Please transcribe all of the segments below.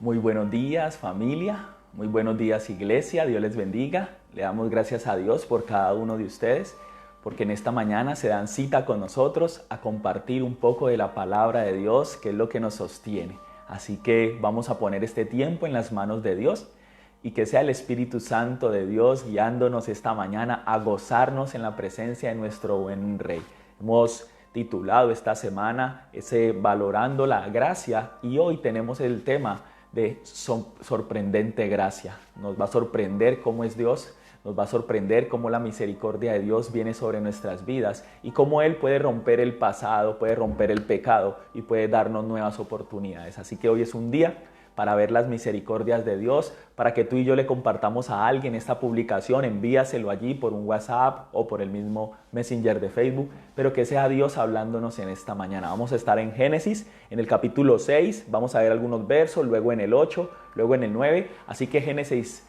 Muy buenos días, familia. Muy buenos días, iglesia. Dios les bendiga. Le damos gracias a Dios por cada uno de ustedes, porque en esta mañana se dan cita con nosotros a compartir un poco de la palabra de Dios, que es lo que nos sostiene. Así que vamos a poner este tiempo en las manos de Dios y que sea el Espíritu Santo de Dios guiándonos esta mañana a gozarnos en la presencia de nuestro buen Rey. Hemos titulado esta semana ese Valorando la Gracia y hoy tenemos el tema de sorprendente gracia. Nos va a sorprender cómo es Dios, nos va a sorprender cómo la misericordia de Dios viene sobre nuestras vidas y cómo Él puede romper el pasado, puede romper el pecado y puede darnos nuevas oportunidades. Así que hoy es un día para ver las misericordias de Dios, para que tú y yo le compartamos a alguien esta publicación, envíaselo allí por un WhatsApp o por el mismo Messenger de Facebook, pero que sea Dios hablándonos en esta mañana. Vamos a estar en Génesis, en el capítulo 6, vamos a ver algunos versos, luego en el 8, luego en el 9, así que Génesis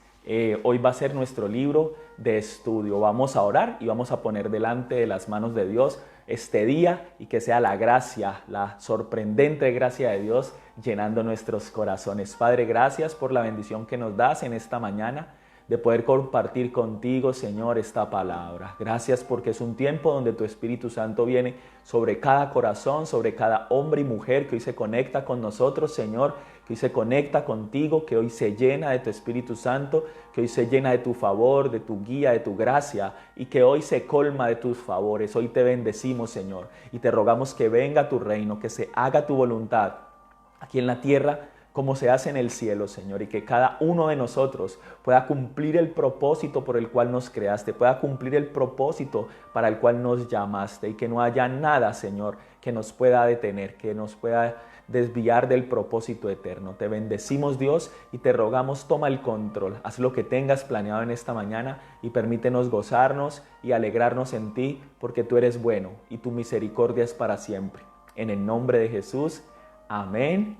hoy va a ser nuestro libro de estudio. Vamos a orar y vamos a poner delante de las manos de Dios este día y que sea la gracia, la sorprendente gracia de Dios llenando nuestros corazones. Padre, gracias por la bendición que nos das en esta mañana de poder compartir contigo, Señor, esta palabra. Gracias porque es un tiempo donde tu Espíritu Santo viene sobre cada corazón, sobre cada hombre y mujer que hoy se conecta con nosotros, Señor, que hoy se conecta contigo, que hoy se llena de tu Espíritu Santo, que hoy se llena de tu favor, de tu guía, de tu gracia y que hoy se colma de tus favores. Hoy te bendecimos, Señor, y te rogamos que venga tu reino, que se haga tu voluntad aquí en la tierra como se hace en el cielo, Señor, y que cada uno de nosotros pueda cumplir el propósito por el cual nos creaste, pueda cumplir el propósito para el cual nos llamaste y que no haya nada, Señor, que nos pueda detener, que nos pueda desviar del propósito eterno. Te bendecimos, Dios, y te rogamos, toma el control, haz lo que tengas planeado en esta mañana y permítenos gozarnos y alegrarnos en ti, porque tú eres bueno y tu misericordia es para siempre. En el nombre de Jesús, amén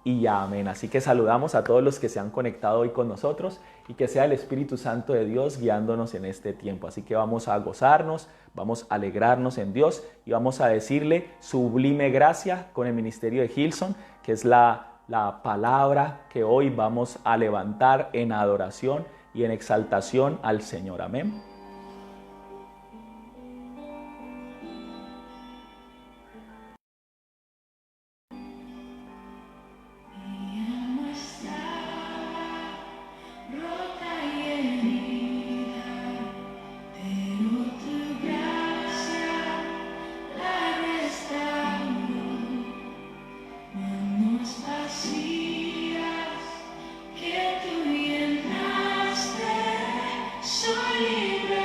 y amén. Así que saludamos a todos los que se han conectado hoy con nosotros y que sea el Espíritu Santo de Dios guiándonos en este tiempo. Así que vamos a gozarnos, vamos a alegrarnos en Dios y vamos a decirle sublime gracia con el ministerio de Hillsong, que es la palabra que hoy vamos a levantar en adoración y en exaltación al Señor. Amén. Que tú llenaste, soy libre.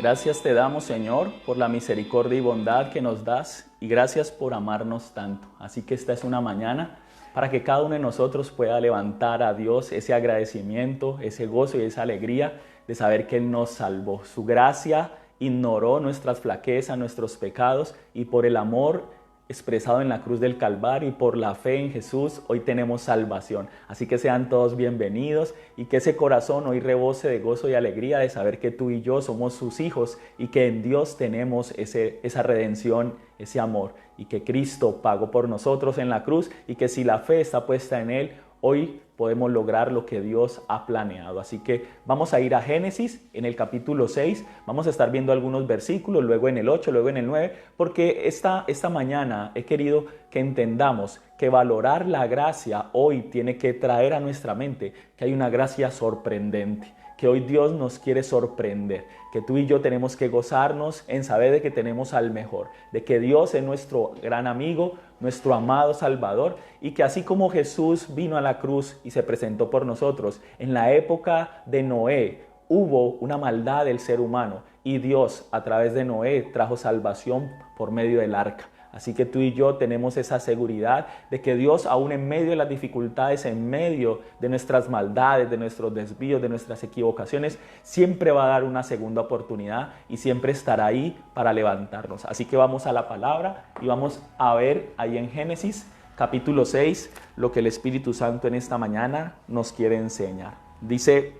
Gracias te damos, Señor, por la misericordia y bondad que nos das y gracias por amarnos tanto. Así que esta es una mañana para que cada uno de nosotros pueda levantar a Dios ese agradecimiento, ese gozo y esa alegría de saber que Él nos salvó. Su gracia ignoró nuestras flaquezas, nuestros pecados y por el amor expresado en la cruz del Calvario y por la fe en Jesús, hoy tenemos salvación. Así que sean todos bienvenidos y que ese corazón hoy rebose de gozo y alegría de saber que tú y yo somos sus hijos y que en Dios tenemos esa redención, ese amor y que Cristo pagó por nosotros en la cruz y que si la fe está puesta en Él, hoy podemos lograr lo que Dios ha planeado. Así que vamos a ir a Génesis en el capítulo 6. Vamos a estar viendo algunos versículos, luego en el 8, luego en el 9, porque esta mañana he querido que entendamos que valorar la gracia hoy tiene que traer a nuestra mente que hay una gracia sorprendente, que hoy Dios nos quiere sorprender, que tú y yo tenemos que gozarnos en saber de que tenemos al mejor, de que Dios es nuestro gran amigo, nuestro amado Salvador y que así como Jesús vino a la cruz y se presentó por nosotros, en la época de Noé hubo una maldad del ser humano y Dios a través de Noé trajo salvación por medio del arca. Así que tú y yo tenemos esa seguridad de que Dios, aún en medio de las dificultades, en medio de nuestras maldades, de nuestros desvíos, de nuestras equivocaciones, siempre va a dar una segunda oportunidad y siempre estará ahí para levantarnos. Así que vamos a la palabra y vamos a ver ahí en Génesis capítulo 6 lo que el Espíritu Santo en esta mañana nos quiere enseñar. Dice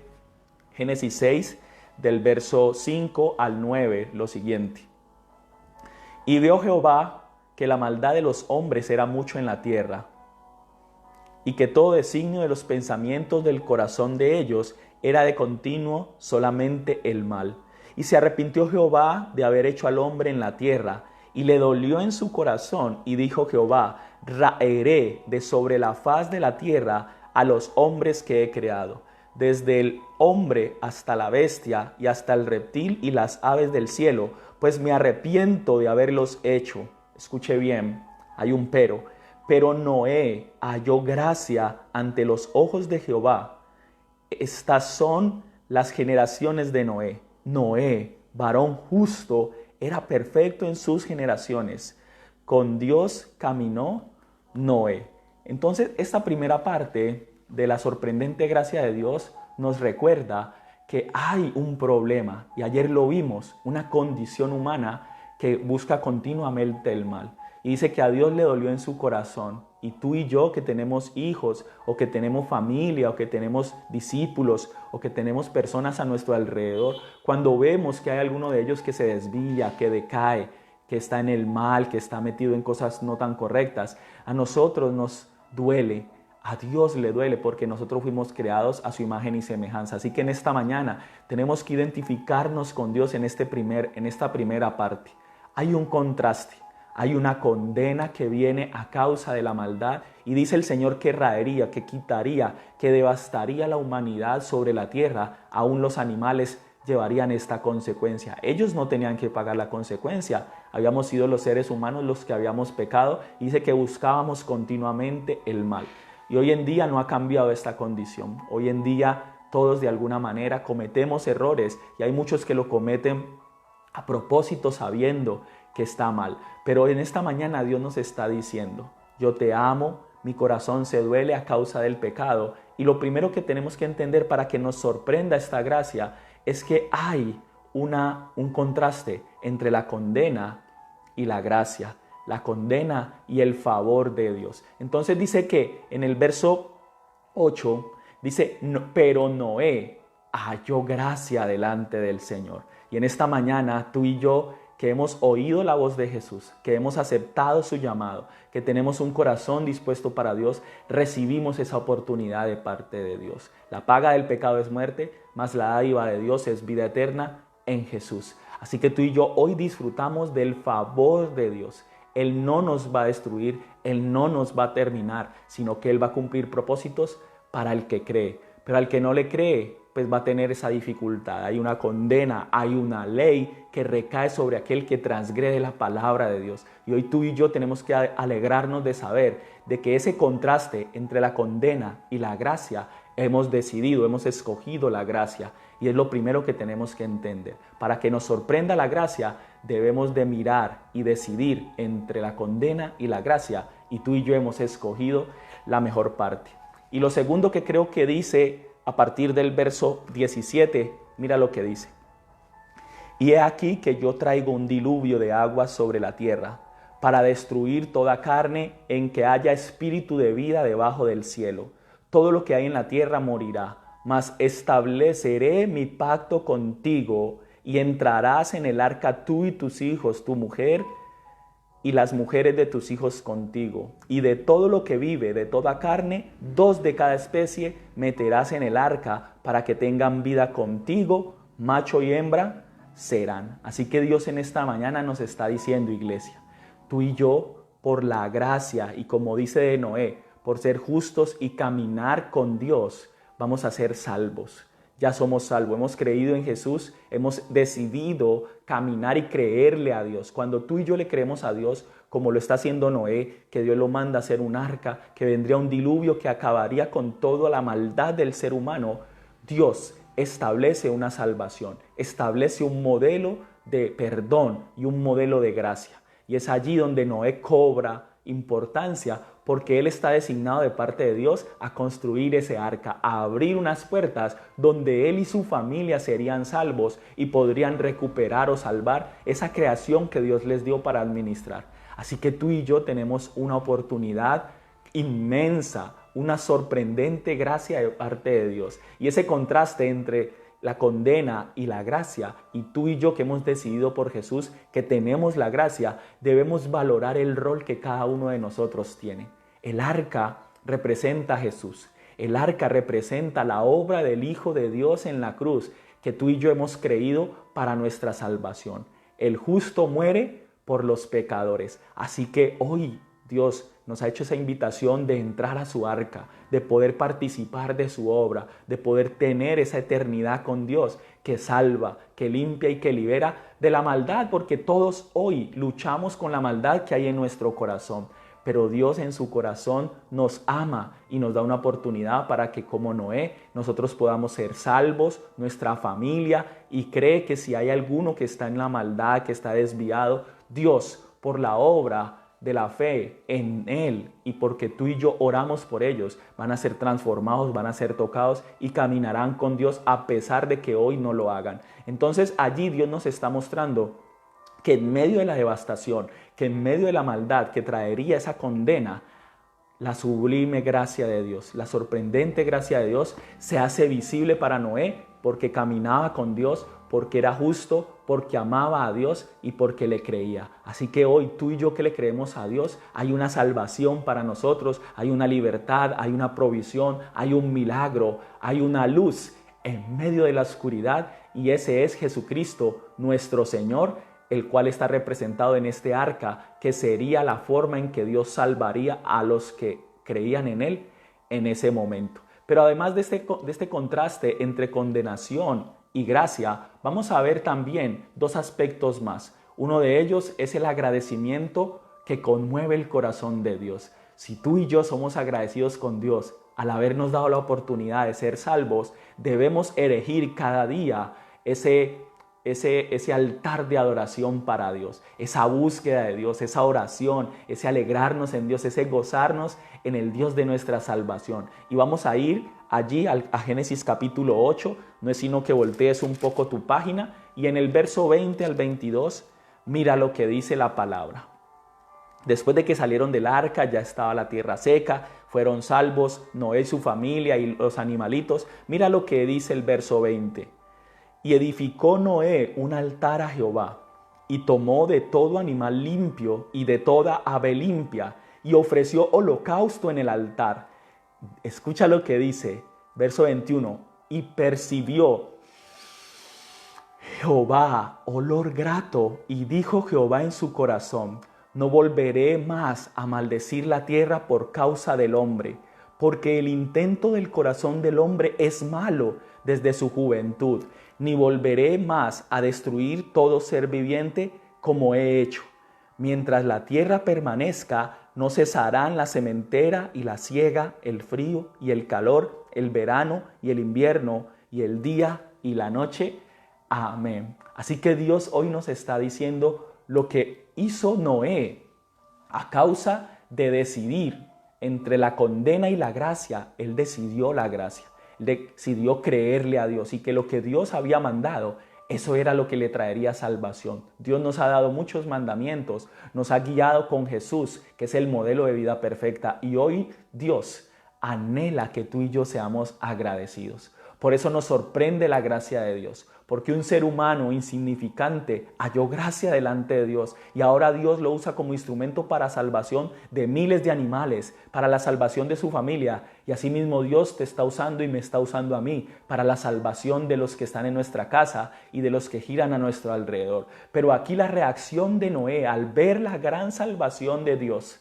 Génesis 6 del verso 5 al 9 lo siguiente. Y vio Jehová que la maldad de los hombres era mucho en la tierra, y que todo designio de los pensamientos del corazón de ellos era de continuo solamente el mal. Y se arrepintió Jehová de haber hecho al hombre en la tierra, y le dolió en su corazón, y dijo Jehová: raeré de sobre la faz de la tierra a los hombres que he creado, desde el hombre hasta la bestia, y hasta el reptil y las aves del cielo, pues me arrepiento de haberlos hecho. Escuche bien, hay un pero Noé halló gracia ante los ojos de Jehová. Estas son las generaciones de Noé. Noé, varón justo, era perfecto en sus generaciones. Con Dios caminó Noé. Entonces, esta primera parte de la sorprendente gracia de Dios nos recuerda que hay un problema, y ayer lo vimos, una condición humana que busca continuamente el mal. Y dice que a Dios le dolió en su corazón. Y tú y yo que tenemos hijos, o que tenemos familia, o que tenemos discípulos, o que tenemos personas a nuestro alrededor, cuando vemos que hay alguno de ellos que se desvía, que decae, que está en el mal, que está metido en cosas no tan correctas, a nosotros nos duele. A Dios le duele porque nosotros fuimos creados a su imagen y semejanza. Así que en esta mañana tenemos que identificarnos con Dios en esta primera parte. Hay un contraste, hay una condena que viene a causa de la maldad y dice el Señor que raería, que quitaría, que devastaría la humanidad sobre la tierra. Aún los animales llevarían esta consecuencia. Ellos no tenían que pagar la consecuencia. Habíamos sido los seres humanos los que habíamos pecado y dice que buscábamos continuamente el mal. Y hoy en día no ha cambiado esta condición. Hoy en día todos de alguna manera cometemos errores y hay muchos que lo cometen a propósito sabiendo que está mal. Pero en esta mañana Dios nos está diciendo: yo te amo, mi corazón se duele a causa del pecado. Y lo primero que tenemos que entender para que nos sorprenda esta gracia es que hay un contraste entre la condena y la gracia. La condena y el favor de Dios. Entonces dice que en el verso 8 dice, pero Noé halló gracia delante del Señor. Y en esta mañana tú y yo que hemos oído la voz de Jesús, que hemos aceptado su llamado, que tenemos un corazón dispuesto para Dios, recibimos esa oportunidad de parte de Dios. La paga del pecado es muerte, mas la dádiva de Dios es vida eterna en Jesús. Así que tú y yo hoy disfrutamos del favor de Dios. Él no nos va a destruir, Él no nos va a terminar, sino que Él va a cumplir propósitos para el que cree. Pero al que no le cree, pues va a tener esa dificultad. Hay una condena, hay una ley que recae sobre aquel que transgrede la palabra de Dios. Y hoy tú y yo tenemos que alegrarnos de saber de que ese contraste entre la condena y la gracia hemos decidido, hemos escogido la gracia. Y es lo primero que tenemos que entender. Para que nos sorprenda la gracia, debemos de mirar y decidir entre la condena y la gracia. Y tú y yo hemos escogido la mejor parte. Y lo segundo que creo que dice a partir del verso 17, mira lo que dice. Y he aquí que yo traigo un diluvio de aguas sobre la tierra, para destruir toda carne en que haya espíritu de vida debajo del cielo. Todo lo que hay en la tierra morirá, mas estableceré mi pacto contigo y entrarás en el arca tú y tus hijos, tu mujer y las mujeres de tus hijos contigo. Y de todo lo que vive, de toda carne, 2 de cada especie meterás en el arca para que tengan vida contigo, macho y hembra serán. Así que Dios en esta mañana nos está diciendo, iglesia, tú y yo, por la gracia y como dice de Noé, por ser justos y caminar con Dios, vamos a ser salvos. Ya somos salvos, hemos creído en Jesús, hemos decidido caminar y creerle a Dios. Cuando tú y yo le creemos a Dios, como lo está haciendo Noé, que Dios lo manda a hacer un arca, que vendría un diluvio que acabaría con toda la maldad del ser humano, Dios establece una salvación, establece un modelo de perdón y un modelo de gracia. Y es allí donde Noé cobra importancia, porque él está designado de parte de Dios a construir ese arca, a abrir unas puertas donde él y su familia serían salvos y podrían recuperar o salvar esa creación que Dios les dio para administrar. Así que tú y yo tenemos una oportunidad inmensa, una sorprendente gracia de parte de Dios. Y ese contraste entre la condena y la gracia, y tú y yo que hemos decidido por Jesús que tenemos la gracia, debemos valorar el rol que cada uno de nosotros tiene. El arca representa a Jesús. El arca representa la obra del Hijo de Dios en la cruz, que tú y yo hemos creído para nuestra salvación. El justo muere por los pecadores. Así que hoy Dios nos ha hecho esa invitación de entrar a su arca, de poder participar de su obra, de poder tener esa eternidad con Dios que salva, que limpia y que libera de la maldad, porque todos hoy luchamos con la maldad que hay en nuestro corazón. Pero Dios en su corazón nos ama y nos da una oportunidad para que como Noé nosotros podamos ser salvos, nuestra familia, y cree que si hay alguno que está en la maldad, que está desviado, Dios por la obra de la fe en Él y porque tú y yo oramos por ellos, van a ser transformados, van a ser tocados y caminarán con Dios a pesar de que hoy no lo hagan. Entonces allí Dios nos está mostrando que en medio de la devastación, que en medio de la maldad que traería esa condena, la sublime gracia de Dios, la sorprendente gracia de Dios se hace visible para Noé porque caminaba con Dios, porque era justo, porque amaba a Dios y porque le creía. Así que hoy tú y yo que le creemos a Dios, hay una salvación para nosotros, hay una libertad, hay una provisión, hay un milagro, hay una luz en medio de la oscuridad, y ese es Jesucristo, nuestro Señor, el cual está representado en este arca, que sería la forma en que Dios salvaría a los que creían en Él en ese momento. Pero además de este contraste entre condenación y gracia, vamos a ver también 2 aspectos más. Uno de ellos es el agradecimiento que conmueve el corazón de Dios. Si tú y yo somos agradecidos con Dios al habernos dado la oportunidad de ser salvos, debemos erigir cada día ese altar de adoración para Dios, esa búsqueda de Dios, esa oración, ese alegrarnos en Dios, ese gozarnos en el Dios de nuestra salvación. Y vamos a ir allí a Génesis capítulo 8, no es sino que voltees un poco tu página, y en el verso 20 al 22, mira lo que dice la palabra. Después de que salieron del arca, ya estaba la tierra seca, fueron salvos Noé y su familia y los animalitos. Mira lo que dice el verso 20. Y edificó Noé un altar a Jehová, y tomó de todo animal limpio y de toda ave limpia, y ofreció holocausto en el altar. Escucha lo que dice, verso 21. Y percibió Jehová olor grato, y dijo Jehová en su corazón: no volveré más a maldecir la tierra por causa del hombre, porque el intento del corazón del hombre es malo desde su juventud, ni volveré más a destruir todo ser viviente como he hecho. Mientras la tierra permanezca, no cesarán la sementera y la siega, el frío y el calor, el verano y el invierno, y el día y la noche. Amén. Así que Dios hoy nos está diciendo lo que hizo Noé a causa de decidir entre la condena y la gracia. Él decidió la gracia, él decidió creerle a Dios y que lo que Dios había mandado, eso era lo que le traería salvación. Dios nos ha dado muchos mandamientos, nos ha guiado con Jesús, que es el modelo de vida perfecta, y hoy Dios anhela que tú y yo seamos agradecidos. Por eso nos sorprende la gracia de Dios, porque un ser humano insignificante halló gracia delante de Dios y ahora Dios lo usa como instrumento para salvación de miles de animales, para la salvación de su familia, y asimismo Dios te está usando y me está usando a mí para la salvación de los que están en nuestra casa y de los que giran a nuestro alrededor. Pero aquí la reacción de Noé al ver la gran salvación de Dios,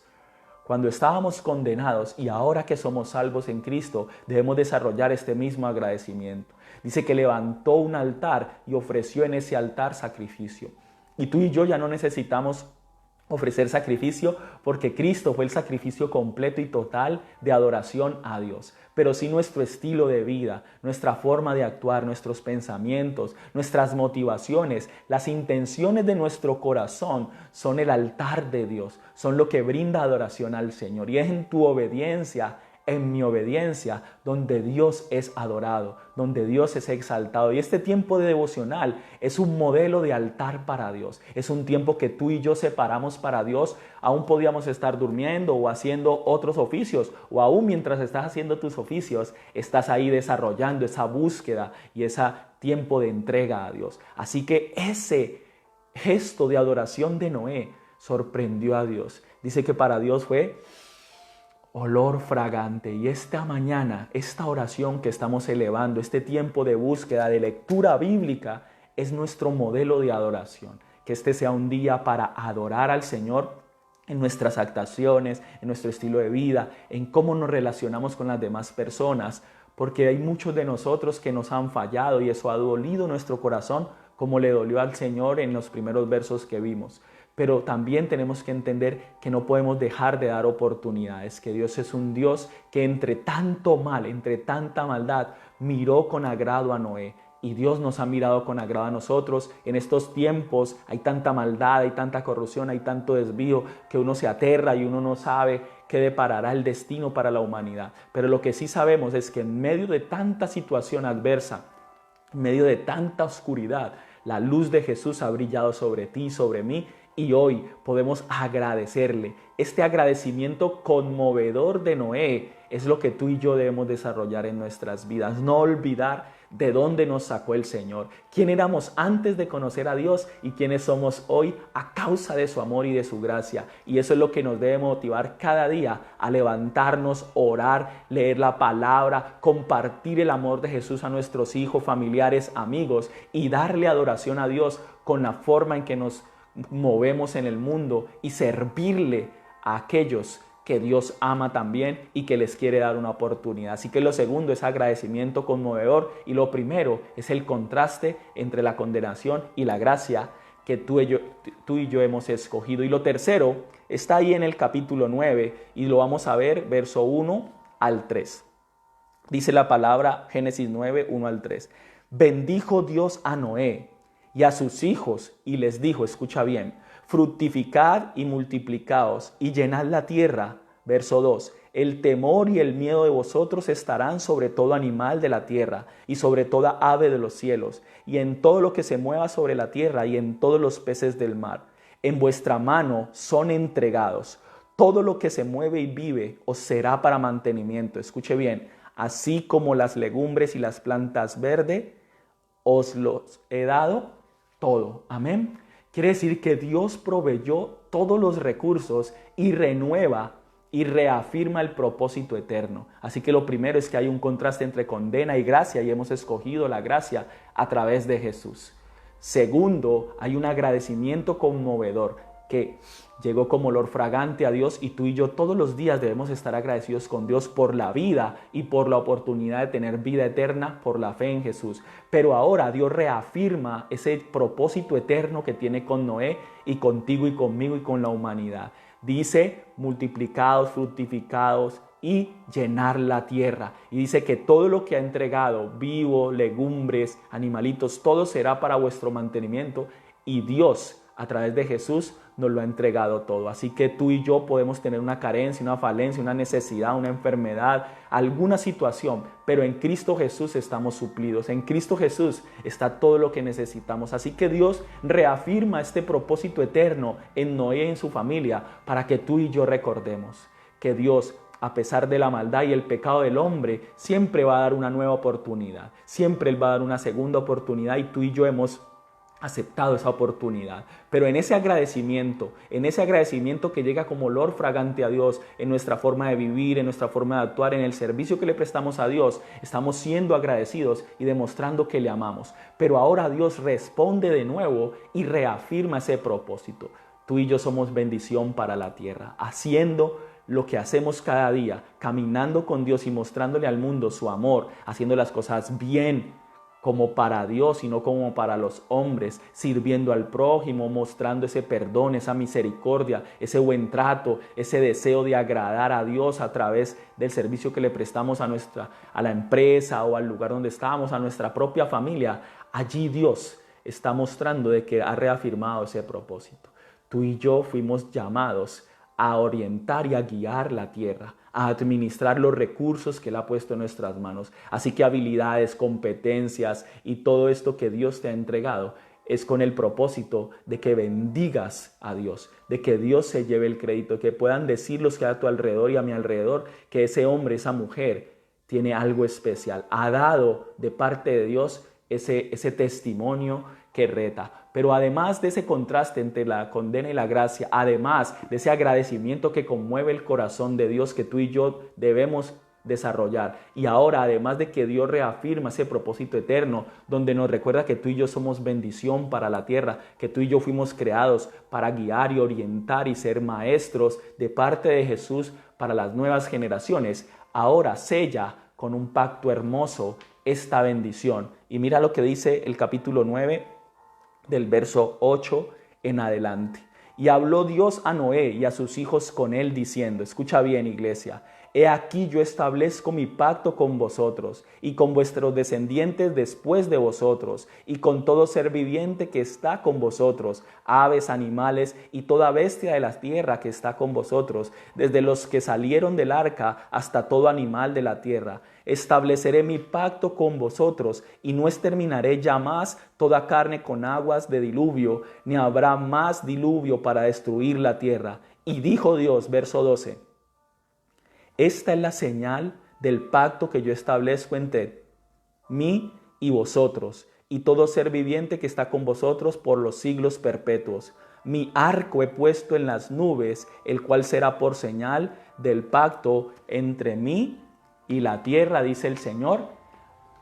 cuando estábamos condenados y ahora que somos salvos en Cristo, debemos desarrollar este mismo agradecimiento. Dice que levantó un altar y ofreció en ese altar sacrificio. Y tú y yo ya no necesitamos ofrecer sacrificio porque Cristo fue el sacrificio completo y total de adoración a Dios. Pero sí nuestro estilo de vida, nuestra forma de actuar, nuestros pensamientos, nuestras motivaciones, las intenciones de nuestro corazón son el altar de Dios, son lo que brinda adoración al Señor. Y es en tu obediencia, en mi obediencia, donde Dios es adorado, donde Dios es exaltado. Y este tiempo de devocional es un modelo de altar para Dios. Es un tiempo que tú y yo separamos para Dios. Aún podíamos estar durmiendo o haciendo otros oficios, o aún mientras estás haciendo tus oficios, estás ahí desarrollando esa búsqueda y ese tiempo de entrega a Dios. Así que ese gesto de adoración de Noé sorprendió a Dios. Dice que para Dios fue olor fragante. Y esta mañana, esta oración que estamos elevando, este tiempo de búsqueda, de lectura bíblica, es nuestro modelo de adoración. Que este sea un día para adorar al Señor en nuestras actuaciones, en nuestro estilo de vida, en cómo nos relacionamos con las demás personas, porque hay muchos de nosotros que nos han fallado y eso ha dolido nuestro corazón, como le dolió al Señor en los primeros versos que vimos. Pero también tenemos que entender que no podemos dejar de dar oportunidades, que Dios es un Dios que entre tanto mal, entre tanta maldad, miró con agrado a Noé. Y Dios nos ha mirado con agrado a nosotros. En estos tiempos hay tanta maldad, hay tanta corrupción, hay tanto desvío que uno se aterra y uno no sabe qué deparará el destino para la humanidad. Pero lo que sí sabemos es que en medio de tanta situación adversa, en medio de tanta oscuridad, la luz de Jesús ha brillado sobre ti, sobre mí, y hoy podemos agradecerle. Este agradecimiento conmovedor de Noé es lo que tú y yo debemos desarrollar en nuestras vidas. No olvidar de dónde nos sacó el Señor, quién éramos antes de conocer a Dios y quiénes somos hoy a causa de su amor y de su gracia. Y eso es lo que nos debe motivar cada día a levantarnos, orar, leer la palabra, compartir el amor de Jesús a nuestros hijos, familiares, amigos y darle adoración a Dios con la forma en que nos movemos en el mundo y servirle a aquellos que Dios ama también y que les quiere dar una oportunidad. Así que lo segundo es agradecimiento conmovedor y lo primero es el contraste entre la condenación y la gracia que tú y yo hemos escogido. Y lo tercero está ahí en el capítulo 9 y lo vamos a ver verso 1 al 3. Dice la palabra Génesis 9, 1 al 3. Bendijo Dios a Noé y a sus hijos, y les dijo, escucha bien, fructificad y multiplicaos y llenad la tierra. Verso 2, el temor y el miedo de vosotros estarán sobre todo animal de la tierra y sobre toda ave de los cielos y en todo lo que se mueva sobre la tierra y en todos los peces del mar. En vuestra mano son entregados. Todo lo que se mueve y vive os será para mantenimiento. Escuche bien, así como las legumbres y las plantas verdes, os los he dado todo. Amén. Quiere decir que Dios proveyó todos los recursos y renueva y reafirma el propósito eterno. Así que lo primero es que hay un contraste entre condena y gracia y hemos escogido la gracia a través de Jesús. Segundo, hay un agradecimiento conmovedor. que llegó como olor fragante a Dios, y tú y yo todos los días debemos estar agradecidos con Dios por la vida y por la oportunidad de tener vida eterna por la fe en Jesús. Pero ahora Dios reafirma ese propósito eterno que tiene con Noé y contigo y conmigo y con la humanidad. Dice: multiplicados, fructificados y llenar la tierra. Y dice que todo lo que ha entregado, vivo, legumbres, animalitos, todo será para vuestro mantenimiento, y Dios, a través de Jesús, nos lo ha entregado todo. Así que tú y yo podemos tener una carencia, una falencia, una necesidad, una enfermedad, alguna situación, pero en Cristo Jesús estamos suplidos. En Cristo Jesús está todo lo que necesitamos. Así que Dios reafirma este propósito eterno en Noé y en su familia, para que tú y yo recordemos que Dios, a pesar de la maldad y el pecado del hombre, siempre va a dar una nueva oportunidad. Siempre Él va a dar una segunda oportunidad, y tú y yo hemos aceptado esa oportunidad. Pero en ese agradecimiento que llega como olor fragante a Dios, en nuestra forma de vivir, en nuestra forma de actuar, en el servicio que le prestamos a Dios, estamos siendo agradecidos y demostrando que le amamos. Pero ahora Dios responde de nuevo y reafirma ese propósito. Tú y yo somos bendición para la tierra, haciendo lo que hacemos cada día, caminando con Dios y mostrándole al mundo su amor, haciendo las cosas bien, como para Dios y no como para los hombres, sirviendo al prójimo, mostrando ese perdón, esa misericordia, ese buen trato, ese deseo de agradar a Dios a través del servicio que le prestamos a la empresa o al lugar donde estamos, a nuestra propia familia. Allí Dios está mostrando de que ha reafirmado ese propósito. Tú y yo fuimos llamados a orientar y a guiar la tierra, a administrar los recursos que Él ha puesto en nuestras manos. Así que habilidades, competencias y todo esto que Dios te ha entregado es con el propósito de que bendigas a Dios, de que Dios se lleve el crédito, que puedan decir los que hay a tu alrededor y a mi alrededor que ese hombre, esa mujer tiene algo especial, ha dado de parte de Dios ese testimonio que reta. Pero además de ese contraste entre la condena y la gracia, además de ese agradecimiento que conmueve el corazón de Dios que tú y yo debemos desarrollar, y ahora además de que Dios reafirma ese propósito eterno, donde nos recuerda que tú y yo somos bendición para la tierra, que tú y yo fuimos creados para guiar y orientar y ser maestros de parte de Jesús para las nuevas generaciones, ahora sella con un pacto hermoso esta bendición. Y mira lo que dice el capítulo 9 del verso 8 en adelante. Y habló Dios a Noé y a sus hijos con él diciendo, escucha bien, iglesia: he aquí yo establezco mi pacto con vosotros y con vuestros descendientes después de vosotros, y con todo ser viviente que está con vosotros, aves, animales y toda bestia de la tierra que está con vosotros, desde los que salieron del arca hasta todo animal de la tierra. Estableceré mi pacto con vosotros y no exterminaré ya más toda carne con aguas de diluvio, ni habrá más diluvio para destruir la tierra. Y dijo Dios, verso 12, esta es la señal del pacto que yo establezco entre mí y vosotros y todo ser viviente que está con vosotros por los siglos perpetuos. Mi arco he puesto en las nubes, el cual será por señal del pacto entre mí y la tierra, dice el Señor.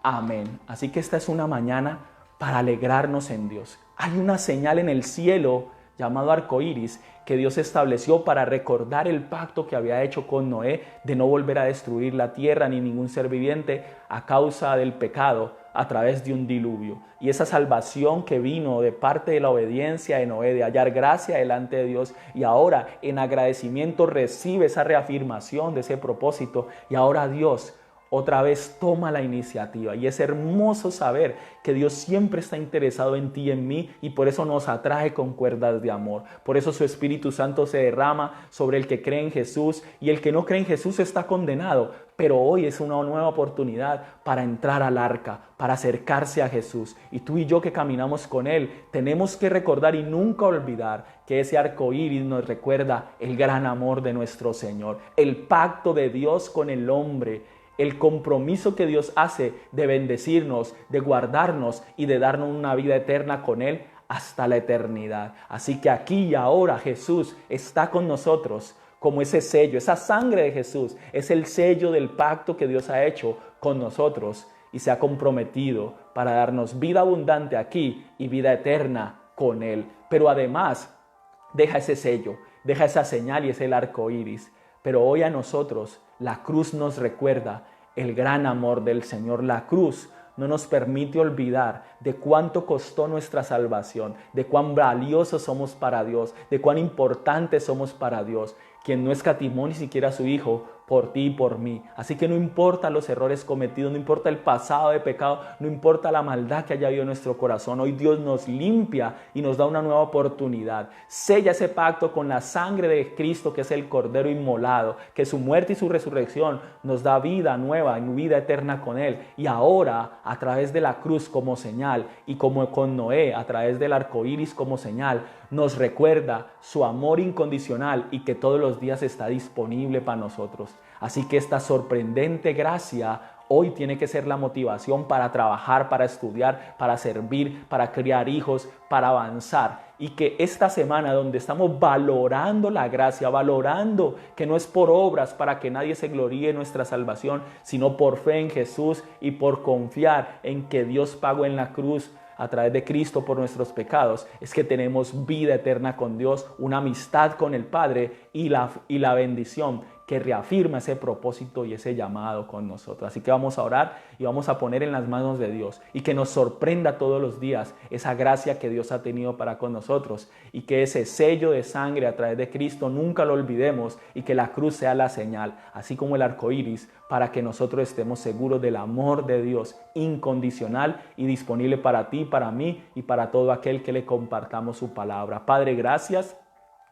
Amén. Así que esta es una mañana para alegrarnos en Dios. Hay una señal en el cielo llamado arco iris que Dios estableció para recordar el pacto que había hecho con Noé de no volver a destruir la tierra ni ningún ser viviente a causa del pecado a través de un diluvio. Y esa salvación que vino de parte de la obediencia de Noé, de hallar gracia delante de Dios, y ahora en agradecimiento recibe esa reafirmación de ese propósito, y ahora Dios otra vez toma la iniciativa. Y es hermoso saber que Dios siempre está interesado en ti y en mí, y por eso nos atrae con cuerdas de amor. Por eso su Espíritu Santo se derrama sobre el que cree en Jesús, y el que no cree en Jesús está condenado. Pero hoy es una nueva oportunidad para entrar al arca, para acercarse a Jesús. Y tú y yo que caminamos con Él, tenemos que recordar y nunca olvidar que ese arco iris nos recuerda el gran amor de nuestro Señor, el pacto de Dios con el hombre, el compromiso que Dios hace de bendecirnos, de guardarnos y de darnos una vida eterna con Él hasta la eternidad. Así que aquí y ahora Jesús está con nosotros como ese sello, esa sangre de Jesús es el sello del pacto que Dios ha hecho con nosotros y se ha comprometido para darnos vida abundante aquí y vida eterna con Él. Pero además, deja ese sello, deja esa señal y es el arco iris. Pero hoy a nosotros la cruz nos recuerda el gran amor del Señor. La cruz no nos permite olvidar de cuánto costó nuestra salvación, de cuán valiosos somos para Dios, de cuán importantes somos para Dios, quien no escatimó ni siquiera a su Hijo por ti y por mí. Así que no importa los errores cometidos, no importa el pasado de pecado, no importa la maldad que haya habido en nuestro corazón. Hoy Dios nos limpia y nos da una nueva oportunidad. Sella ese pacto con la sangre de Cristo, que es el Cordero inmolado, que su muerte y su resurrección nos da vida nueva y vida eterna con Él. Y ahora, a través de la cruz como señal y como con Noé, a través del arco iris como señal, nos recuerda su amor incondicional y que todos los días está disponible para nosotros. Así que esta sorprendente gracia hoy tiene que ser la motivación para trabajar, para estudiar, para servir, para criar hijos, para avanzar. Y que esta semana donde estamos valorando la gracia, valorando que no es por obras para que nadie se gloríe en nuestra salvación, sino por fe en Jesús y por confiar en que Dios pagó en la cruz a través de Cristo por nuestros pecados, es que tenemos vida eterna con Dios, una amistad con el Padre y la bendición que reafirma ese propósito y ese llamado con nosotros. Así que vamos a orar y vamos a poner en las manos de Dios y que nos sorprenda todos los días esa gracia que Dios ha tenido para con nosotros y que ese sello de sangre a través de Cristo nunca lo olvidemos y que la cruz sea la señal, así como el arco iris, para que nosotros estemos seguros del amor de Dios incondicional y disponible para ti, para mí y para todo aquel que le compartamos su palabra. Padre, gracias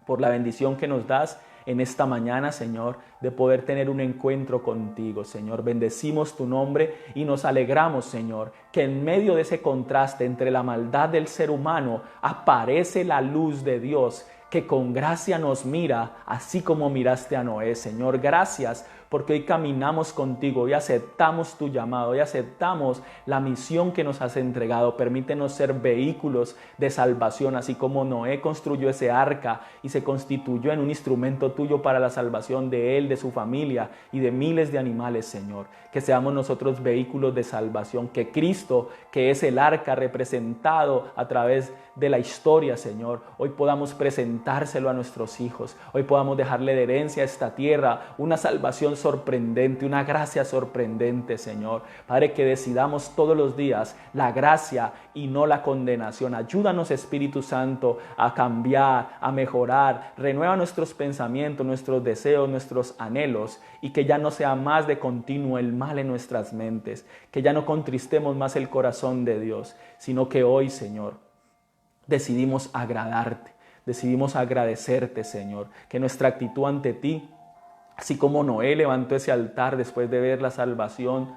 por la bendición que nos das en esta mañana, Señor, de poder tener un encuentro contigo, Señor. Bendecimos tu nombre y nos alegramos, Señor, que en medio de ese contraste entre la maldad del ser humano aparece la luz de Dios, que con gracia nos mira, así como miraste a Noé, Señor. Gracias porque hoy caminamos contigo, hoy aceptamos tu llamado, hoy aceptamos la misión que nos has entregado. Permítenos ser vehículos de salvación, así como Noé construyó ese arca y se constituyó en un instrumento tuyo para la salvación de él, de su familia y de miles de animales, Señor. Que seamos nosotros vehículos de salvación, que Cristo, que es el arca representado a través de la historia, Señor, hoy podamos presentárselo a nuestros hijos, hoy podamos dejarle de herencia a esta tierra una salvación sorprendente, una gracia sorprendente, Señor. Padre, que decidamos todos los días la gracia y no la condenación. Ayúdanos, Espíritu Santo, a cambiar, a mejorar. Renueva nuestros pensamientos, nuestros deseos, nuestros anhelos, y que ya no sea más de continuo el mal en nuestras mentes, que ya no contristemos más el corazón de Dios, sino que hoy, Señor, decidimos agradarte, decidimos agradecerte, Señor, que nuestra actitud ante ti, así como Noé levantó ese altar después de ver la salvación,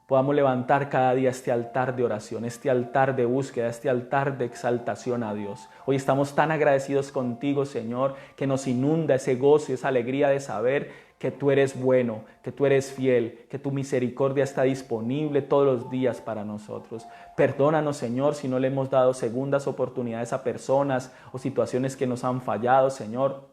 podamos levantar cada día este altar de oración, este altar de búsqueda, este altar de exaltación a Dios. Hoy estamos tan agradecidos contigo, Señor, que nos inunda ese gozo y esa alegría de saber que tú eres bueno, que tú eres fiel, que tu misericordia está disponible todos los días para nosotros. Perdónanos, Señor, si no le hemos dado segundas oportunidades a personas o situaciones que nos han fallado, Señor.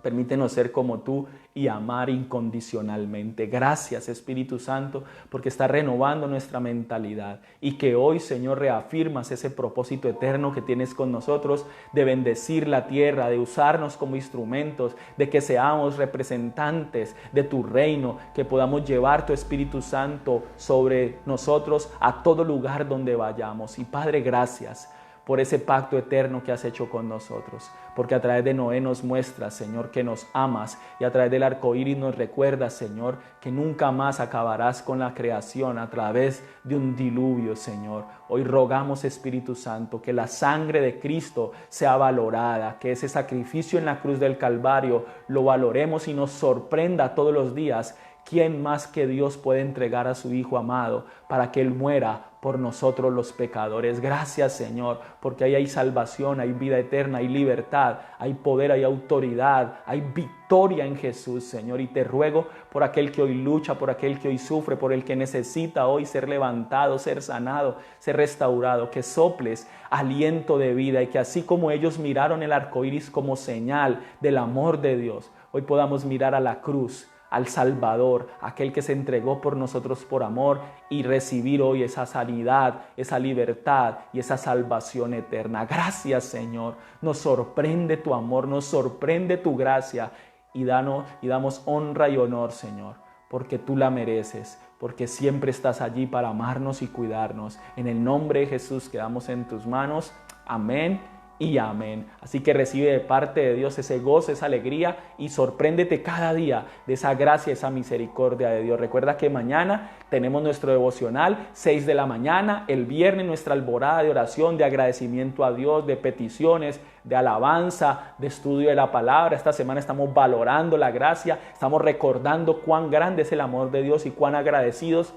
Permítenos ser como tú y amar incondicionalmente. Gracias, Espíritu Santo, porque está renovando nuestra mentalidad y que hoy, Señor, reafirmas ese propósito eterno que tienes con nosotros de bendecir la tierra, de usarnos como instrumentos, de que seamos representantes de tu reino, que podamos llevar tu Espíritu Santo sobre nosotros a todo lugar donde vayamos. Y Padre, gracias por ese pacto eterno que has hecho con nosotros, porque a través de Noé nos muestras, Señor, que nos amas, y a través del arco iris nos recuerdas, Señor, que nunca más acabarás con la creación a través de un diluvio, Señor. Hoy rogamos, Espíritu Santo, que la sangre de Cristo sea valorada, que ese sacrificio en la cruz del Calvario lo valoremos y nos sorprenda todos los días. ¿Quién más que Dios puede entregar a su Hijo amado para que Él muera por nosotros los pecadores? Gracias, Señor, porque ahí hay salvación, hay vida eterna, hay libertad, hay poder, hay autoridad, hay victoria en Jesús, Señor. Y te ruego por aquel que hoy lucha, por aquel que hoy sufre, por el que necesita hoy ser levantado, ser sanado, ser restaurado, que soples aliento de vida y que así como ellos miraron el arco iris como señal del amor de Dios, hoy podamos mirar a la cruz, al Salvador, aquel que se entregó por nosotros por amor, y recibir hoy esa sanidad, esa libertad y esa salvación eterna. Gracias, Señor. Nos sorprende tu amor, nos sorprende tu gracia y damos honra y honor, Señor, porque tú la mereces, porque siempre estás allí para amarnos y cuidarnos. En el nombre de Jesús quedamos en tus manos. Amén y amén. Así que recibe de parte de Dios ese gozo, esa alegría, y sorpréndete cada día de esa gracia, esa misericordia de Dios. Recuerda que mañana tenemos nuestro devocional, 6 de la mañana, el viernes nuestra alborada de oración, de agradecimiento a Dios, de peticiones, de alabanza, de estudio de la palabra. Esta semana estamos valorando la gracia, estamos recordando cuán grande es el amor de Dios y cuán agradecidos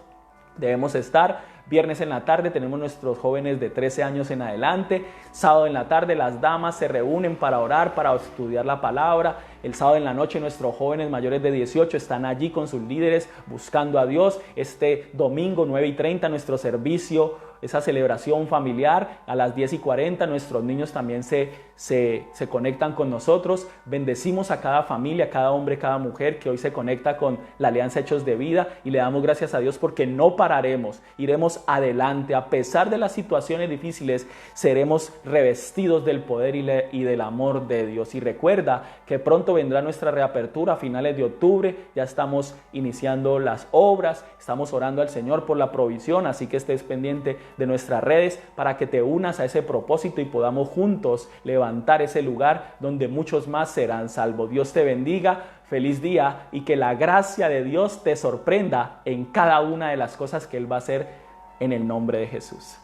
debemos estar. Viernes en la tarde tenemos nuestros jóvenes de 13 años en adelante. Sábado en la tarde las damas se reúnen para orar, para estudiar la palabra. El sábado en la noche nuestros jóvenes mayores de 18 están allí con sus líderes buscando a Dios. Este domingo 9:30 nuestro servicio, esa celebración familiar. A las 10:40 nuestros niños también se conectan con nosotros. Bendecimos a cada familia, a cada hombre, cada mujer que hoy se conecta con la Alianza Hechos de Vida, y le damos gracias a Dios porque no pararemos, iremos adelante. A pesar de las situaciones difíciles, seremos revestidos del poder y del amor de Dios. Y recuerda que pronto vendrá nuestra reapertura a finales de octubre. Ya estamos iniciando las obras, estamos orando al Señor por la provisión, así que estés pendiente de nuestras redes para que te unas a ese propósito y podamos juntos levantar ese lugar donde muchos más serán salvos. Dios te bendiga, feliz día, y que la gracia de Dios te sorprenda en cada una de las cosas que Él va a hacer en el nombre de Jesús.